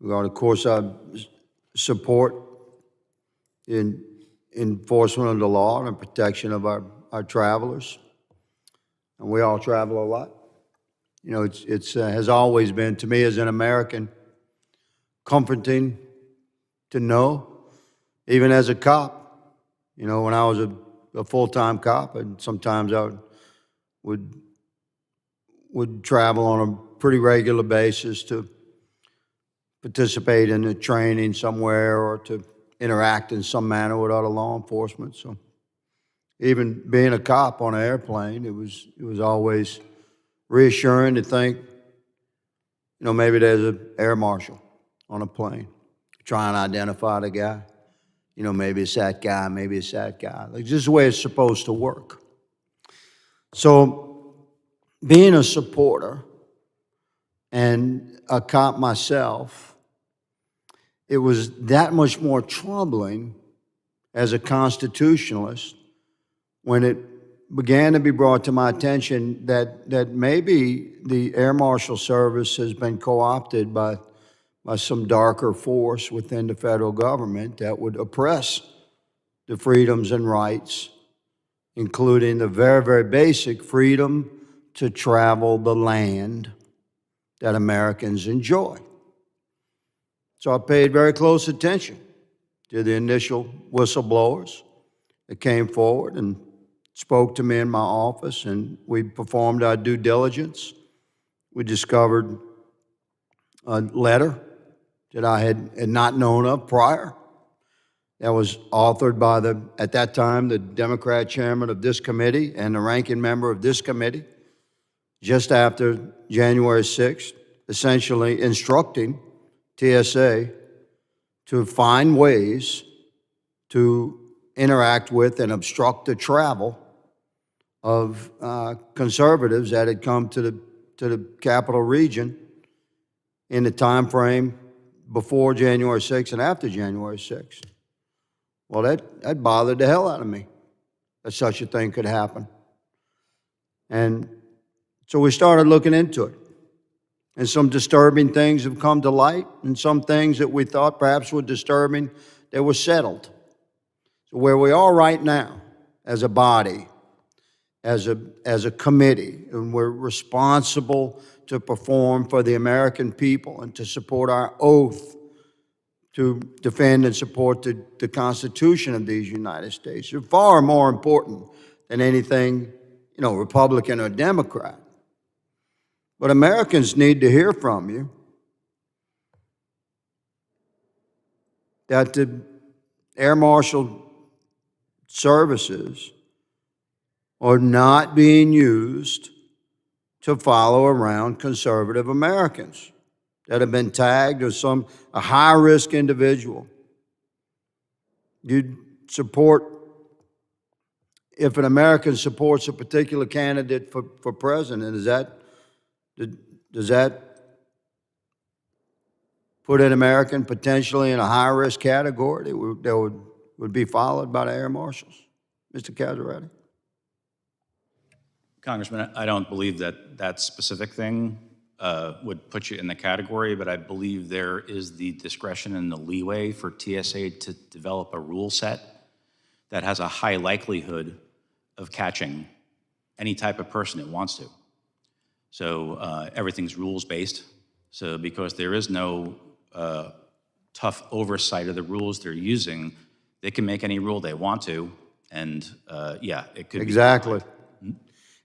regarding, of course, our support in enforcement of the law and protection of our travelers. And we all travel a lot. It has always been, to me as an American, comforting to know, even as a cop, when I was a full-time cop, and sometimes I would travel on a pretty regular basis to participate in a training somewhere or to interact in some manner with other law enforcement. So even being a cop on an airplane, it was always reassuring to think, maybe there's an air marshal on a plane. Try and identify the guy. Maybe it's that guy, maybe it's that guy. Like, this is the way it's supposed to work. So being a supporter and a cop myself, it was that much more troubling as a constitutionalist when it began to be brought to my attention that maybe the Air Marshal Service has been co-opted by some darker force within the federal government that would oppress the freedoms and rights, including the very, very basic freedom to travel the land that Americans enjoy. So I paid very close attention to the initial whistleblowers that came forward and spoke to me in my office, and we performed our due diligence. We discovered a letter that I had not known of prior, that was authored by at that time, the Democrat chairman of this committee and the ranking member of this committee, just after January 6th, essentially instructing TSA to find ways to interact with and obstruct the travel of conservatives that had come to the capital region in the time frame before January 6th and after January 6th. Well, that bothered the hell out of me, that such a thing could happen. And so we started looking into it. And some disturbing things have come to light, and some things that we thought perhaps were disturbing, they were settled. So where we are right now, as a body, as a committee, and we're responsible to perform for the American people and to support our oath to defend and support the Constitution of these United States. They're far more important than anything, Republican or Democrat. But Americans need to hear from you that the Air Marshal services are not being used to follow around conservative Americans that have been tagged as a high-risk individual. You'd support, if an American supports a particular candidate for president, does that put an American potentially in a high-risk category that would be followed by the Air Marshals? Mr. Casaretti? Congressman, I don't believe that specific thing would put you in the category, but I believe there is the discretion and the leeway for TSA to develop a rule set that has a high likelihood of catching any type of person it wants to. So everything's rules-based. So because there is no tough oversight of the rules they're using, they can make any rule they want to, and yeah, it could exactly.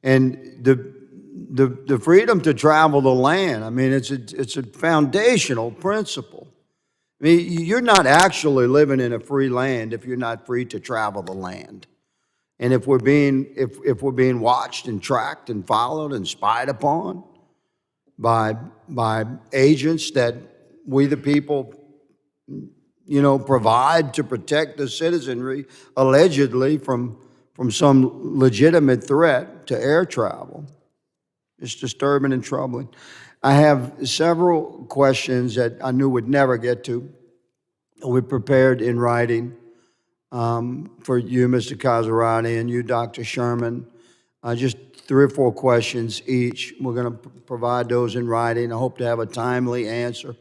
And the freedom to travel the land, I mean, it's a foundational principle. I mean, you're not actually living in a free land if you're not free to travel the land. And if we're being watched and tracked and followed and spied upon by agents that we the people, provide to protect the citizenry, allegedly from some legitimate threat to air travel, it's disturbing and troubling. I have several questions that I knew we'd never get to. We prepared in writing for you, Mr. Casaretti, and you, Dr. Sherman. Just 3 or 4 questions each. We're going to provide those in writing. I hope to have a timely answer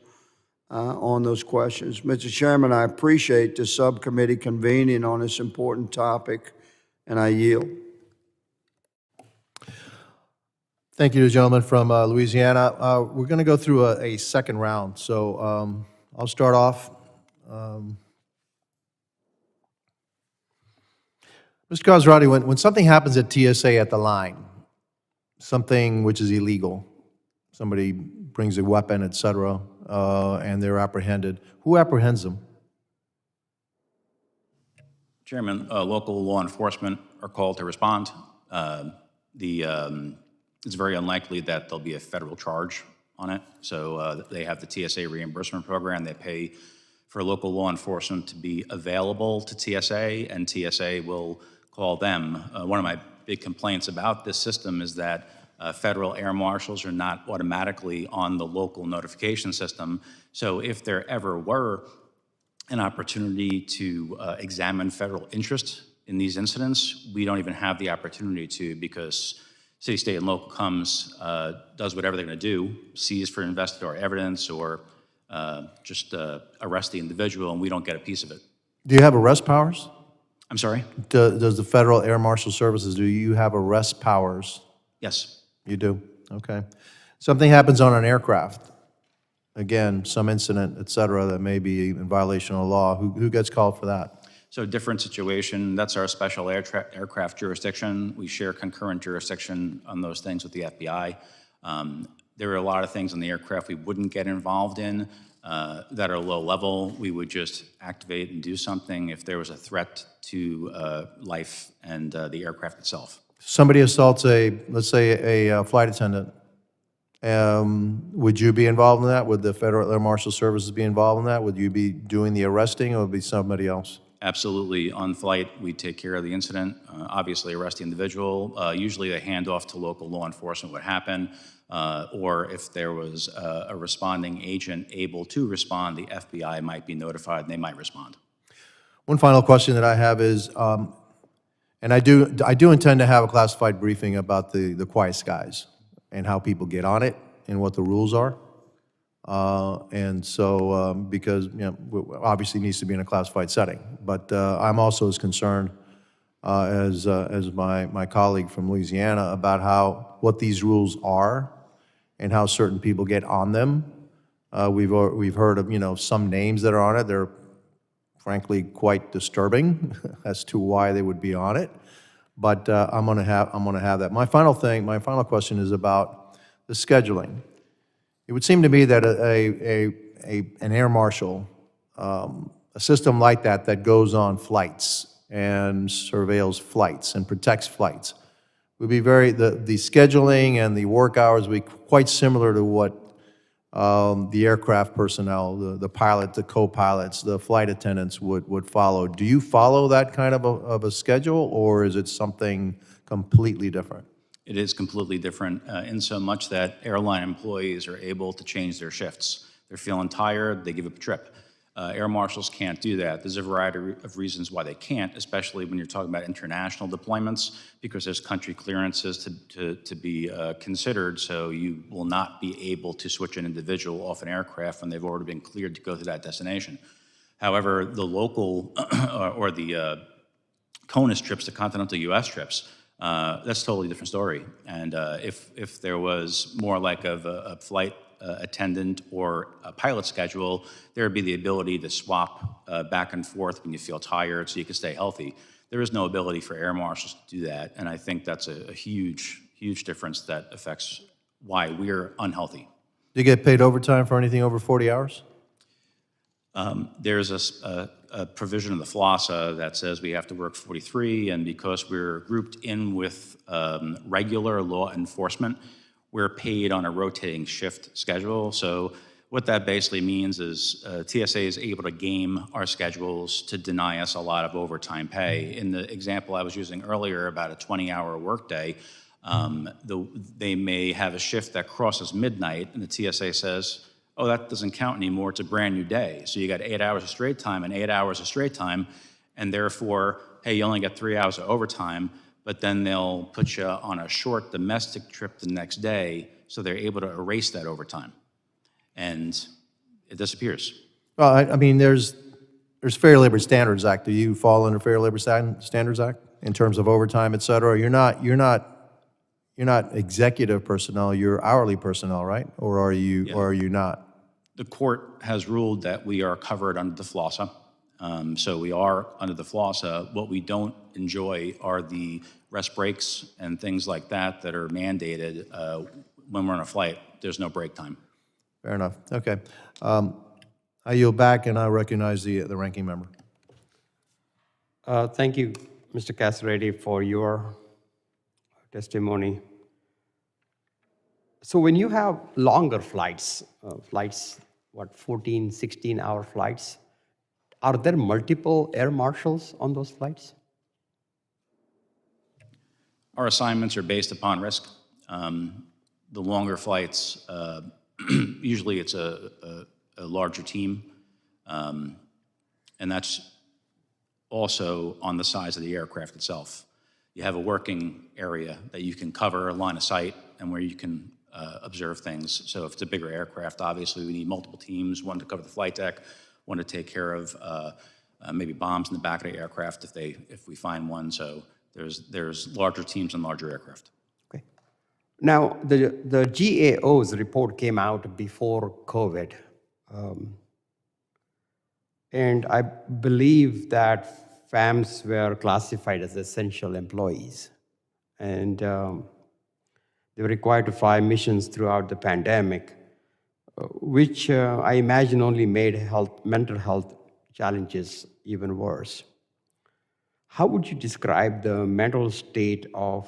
on those questions. Mr. Chairman, I appreciate the subcommittee convening on this important topic, and I yield. Thank you, gentleman from Louisiana. We're going to go through a second round. So I'll start off. Mr. Casaretti, when something happens at TSA at the line, something which is illegal, somebody brings a weapon, et cetera, and they're apprehended, who apprehends them? Chairman, local law enforcement are called to respond. It's very unlikely that there'll be a federal charge on it. So they have the TSA reimbursement program. They pay for local law enforcement to be available to TSA, and TSA will call them. One of my big complaints about this system is that federal air marshals are not automatically on the local notification system. So if there ever were an opportunity to examine federal interest in these incidents, we don't even have the opportunity to, because city, state, and local comes, does whatever they're going to do, seize for investigatory evidence, or just arrest the individual, and we don't get a piece of it. Do you have arrest powers? I'm sorry? Does the Federal Air Marshal Services, do you have arrest powers? Yes. You do? Okay. Something happens on an aircraft, again, some incident, et cetera, that may be in violation of law. Who gets called for that? So different situation. That's our special aircraft jurisdiction. We share concurrent jurisdiction on those things with the FBI. There are a lot of things on the aircraft we wouldn't get involved in that are low level. We would just activate and do something if there was a threat to life and the aircraft itself. Somebody assaults let's say a flight attendant, Would you be involved in that? Would the Federal Air Marshal Services be involved in that? Would you be doing the arresting, or would it be somebody else? Absolutely. On flight, we take care of the incident, obviously arrest the individual. Usually a handoff to local law enforcement would happen, or if there was a responding agent able to respond, the FBI might be notified and they might respond. One final question that I have is, and I do intend to have a classified briefing about the quiet skies and how people get on it and what the rules are. And so, because, obviously it needs to be in a classified setting. But I'm also as concerned as my colleague from Louisiana about what these rules are and how certain people get on them. We've heard of, some names that are on it. They're frankly quite disturbing as to why they would be on it. But I'm gonna have that. My final question is about the scheduling. It would seem to me that an air marshal, a system like that goes on flights and surveils flights and protects flights, would be the scheduling and the work hours would be quite similar to what the aircraft personnel, the pilot, the co-pilots, the flight attendants would follow. Do you follow that kind of a schedule, or is it something completely different? It is completely different in so much that airline employees are able to change their shifts. They're feeling tired, they give up a trip. Air marshals can't do that. There's a variety of reasons why they can't, especially when you're talking about international deployments, because there's country clearances to be considered, so you will not be able to switch an individual off an aircraft when they've already been cleared to go to that destination. However, the local or the CONUS trips, the continental U.S. trips, that's a totally different story. And if there was more like a flight attendant or a pilot schedule, there would be the ability to swap back and forth when you feel tired so you can stay healthy. There is no ability for air marshals to do that, and I think that's a huge, huge difference that affects why we're unhealthy. Do you get paid overtime for anything over 40 hours? There's a provision of the FLOSSA that says we have to work 43, and because we're grouped in with regular law enforcement, we're paid on a rotating shift schedule. So what that basically means is TSA is able to game our schedules to deny us a lot of overtime pay. In the example I was using earlier about a 20-hour workday, they may have a shift that crosses midnight, and the TSA says, oh, that doesn't count anymore, it's a brand new day. So you got 8 hours of straight time and 8 hours of straight time, and therefore, hey, you only got 3 hours of overtime, but then they'll put you on a short domestic trip the next day, so they're able to erase that overtime. And it disappears. Well, I mean, there's Fair Labor Standards Act. Do you fall under Fair Labor Standards Act in terms of overtime, et cetera? You're not executive personnel, you're hourly personnel, right? Or are you, Yeah. or are you not? The court has ruled that we are covered under the FLOSSA. So we are under the FLOSSA. What we don't enjoy are the rest breaks and things like that are mandated when we're on a flight. There's no break time. Fair enough, okay. I yield back and I recognize the ranking member. Thank you, Mr. Casaretti, for your testimony. So when you have longer flights, 14, 16-hour flights, are there multiple air marshals on those flights? Our assignments are based upon risk. The longer flights, usually it's a larger team, and that's also on the size of the aircraft itself. You have a working area that you can cover, a line of sight, and where you can observe things. So if it's a bigger aircraft, obviously we need multiple teams, one to cover the flight deck, one to take care of maybe bombs in the back of the aircraft if we find one. So there's larger teams and larger aircraft. Okay. Now, the GAO's report came out before COVID. And I believe that FAMs were classified as essential employees. And they were required to fly missions throughout the pandemic, which I imagine only made mental health challenges even worse. How would you describe the mental state of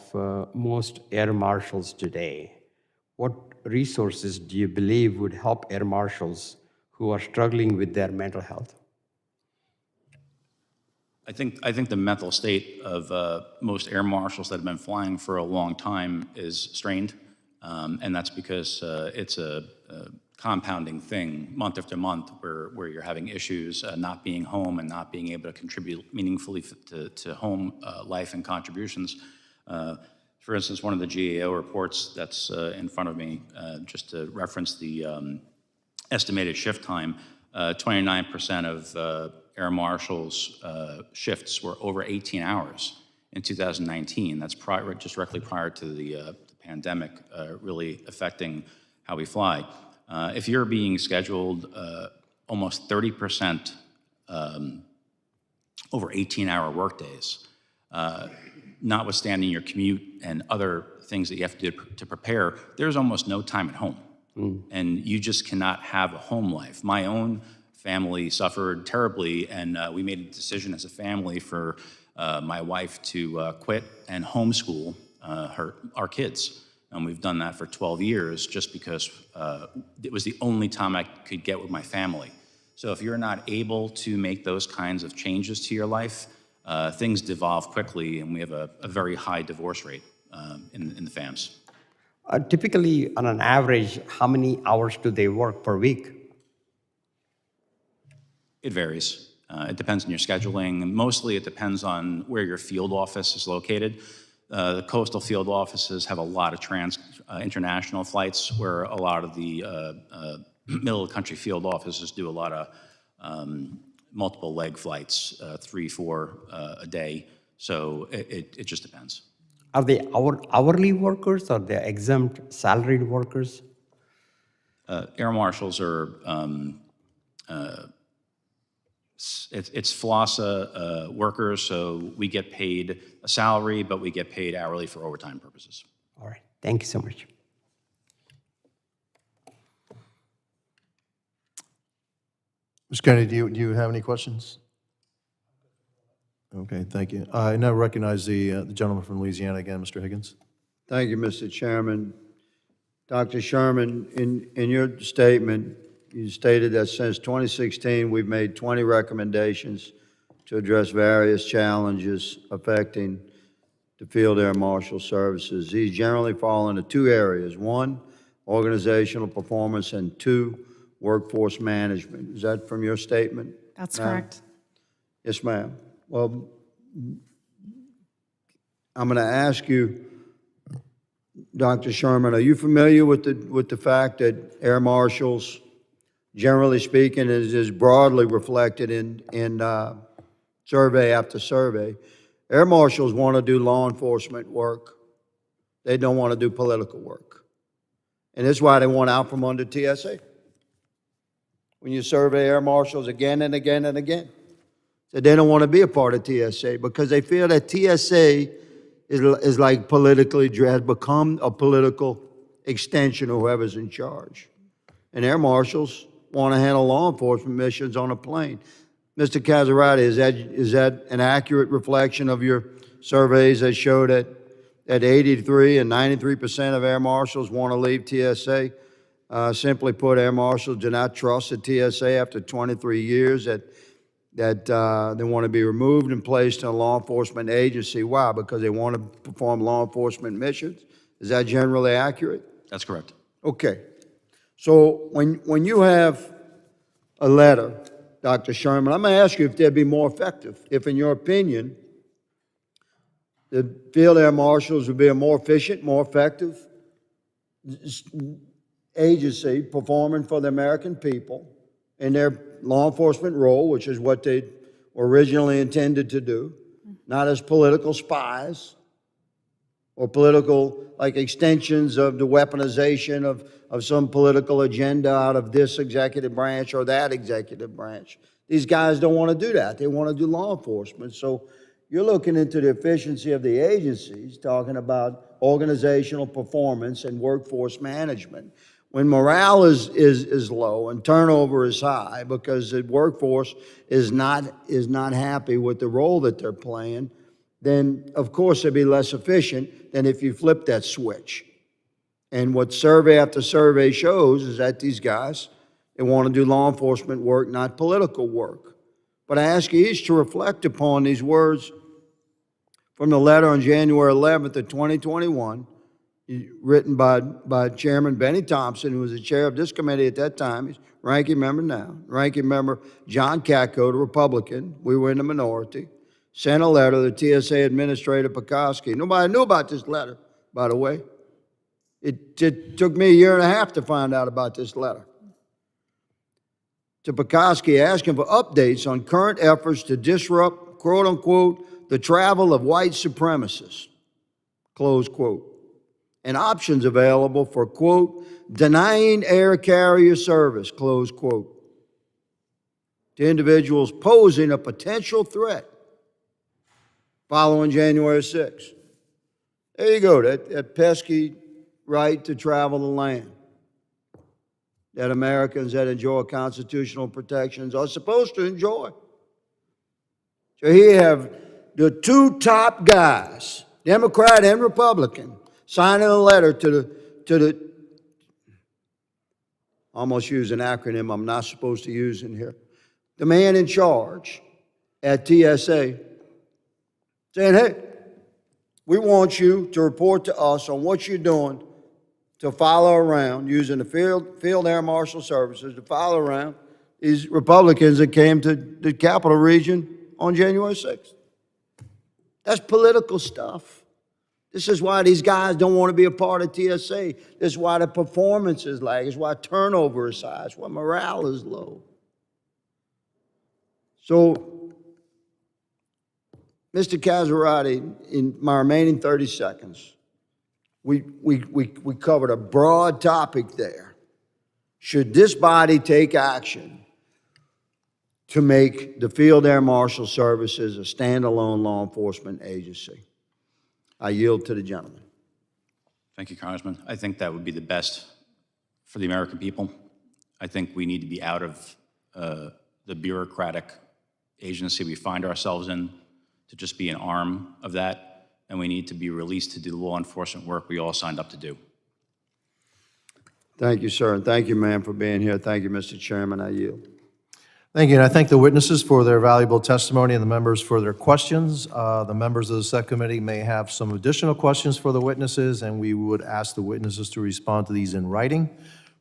most air marshals today? What resources do you believe would help air marshals who are struggling with their mental health? I think the mental state of most air marshals that have been flying for a long time is strained, and that's because it's a compounding thing month after month where you're having issues not being home and not being able to contribute meaningfully to home life and contributions. For instance, one of the GAO reports that's in front of me, just to reference the estimated shift time, 29% of air marshals' shifts were over 18 hours in 2019. That's just directly prior to the pandemic really affecting how we fly. If you're being scheduled almost 30% over 18-hour workdays, notwithstanding your commute and other things that you have to do to prepare, there's almost no time at home. And you just cannot have a home life. My own family suffered terribly, and we made a decision as a family for my wife to quit and homeschool our kids. And we've done that for 12 years just because it was the only time I could get with my family. So if you're not able to make those kinds of changes to your life, things devolve quickly, and we have a very high divorce rate in the FAMs. Typically, on an average, how many hours do they work per week? It varies. It depends on your scheduling. Mostly it depends on where your field office is located. The coastal field offices have a lot of international flights, where a lot of the middle of the country field offices do a lot of multiple leg flights, 3, 4 a day. So it just depends. Are they hourly workers or they're exempt salaried workers? Air marshals are, it's FLOSSA workers, so we get paid a salary, but we get paid hourly for overtime purposes. All right, thank you so much. Mr. Kennedy, do you have any questions? Okay, thank you. I now recognize the gentleman from Louisiana again, Mr. Higgins. Thank you, Mr. Chairman. Dr. Sherman, in your statement, you stated that since 2016, we've made 20 recommendations to address various challenges affecting the Field Air Marshal Services. These generally fall into 2 areas. 1, organizational performance, and 2, workforce management. Is that from your statement? That's ma'am? correct. Yes, ma'am. Well, I'm going to ask you, Dr. Sherman, are you familiar with the fact that air marshals, generally speaking, is broadly reflected in survey after survey? Air marshals want to do law enforcement work. They don't want to do political work. And that's why they want out from under TSA. When you survey air marshals again and again and again, that they don't want to be a part of TSA because they feel that TSA is like politically, has become a political extension of whoever's in charge. And air marshals want to handle law enforcement missions on a plane. Mr. Casaretti, is that an accurate reflection of your surveys that show that 83 and 93% of air marshals want to leave TSA? Simply put, air marshals do not trust the TSA after 23 years, that they want to be removed and placed in a law enforcement agency. Why? Because they want to perform law enforcement missions? Is that generally accurate? That's correct. Okay. So when you have a letter, Dr. Sherman, I'm going to ask you if they'd be more effective, if in your opinion, the field air marshals would be a more efficient, more effective agency performing for the American people in their law enforcement role, which is what they were originally intended to do, not as political spies or political, like, extensions of the weaponization of some political agenda out of this executive branch or that executive branch. These guys don't want to do that. They want to do law enforcement. So you're looking into the efficiency of the agencies, talking about organizational performance and workforce management. When morale is low and turnover is high because the workforce is not happy with the role that they're playing, then of course they'd be less efficient than if you flip that switch And what survey after survey shows is that these guys, they want to do law enforcement work, not political work. But I ask you each to reflect upon these words from the letter on January 11th of 2021, written by Chairman Benny Thompson, who was the chair of this committee at that time. He's ranking member now. Ranking member John Katko, the Republican, we were in the minority, sent a letter to TSA Administrator Pekoski. Nobody knew about this letter, by the way. It took me a year and a half to find out about this letter. To Pekoski, asking for updates on current efforts to disrupt, quote unquote, the travel of white supremacists, close quote, and options available for, quote, denying air carrier service, close quote, to individuals posing a potential threat following January 6th. There you go, that pesky right to travel the land that Americans that enjoy constitutional protections are supposed to enjoy. So here you have the two top guys, Democrat and Republican, signing a letter to the almost use an acronym I'm not supposed to use in here, the man in charge at TSA, saying, hey, we want you to report to us on what you're doing to follow around, using the Field Air Marshal Services to follow around these Republicans that came to the Capital Region on January 6th. That's political stuff. This is why these guys don't want to be a part of TSA. This is why the performance is lag. This is why turnover is high. It's why morale is low. So, Mr. Casaretti, in my remaining 30 seconds, we covered a broad topic there. Should this body take action to make the Field Air Marshal Services a standalone law enforcement agency? I yield to the gentleman. Thank you, Congressman. I think that would be the best for the American people. I think we need to be out of the bureaucratic agency we find ourselves in to just be an arm of that. And we need to be released to do law enforcement work we all signed up to do. Thank you, sir, and thank you, ma'am, for being here. Thank you, Mr. Chairman. I yield. Thank you, and I thank the witnesses for their valuable testimony and the members for their questions. The members of the subcommittee may have some additional questions for the witnesses, and we would ask the witnesses to respond to these in writing.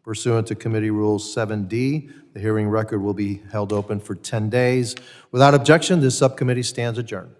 Pursuant to Committee Rule 7D, the hearing record will be held open for 10 days. Without objection, this subcommittee stands adjourned.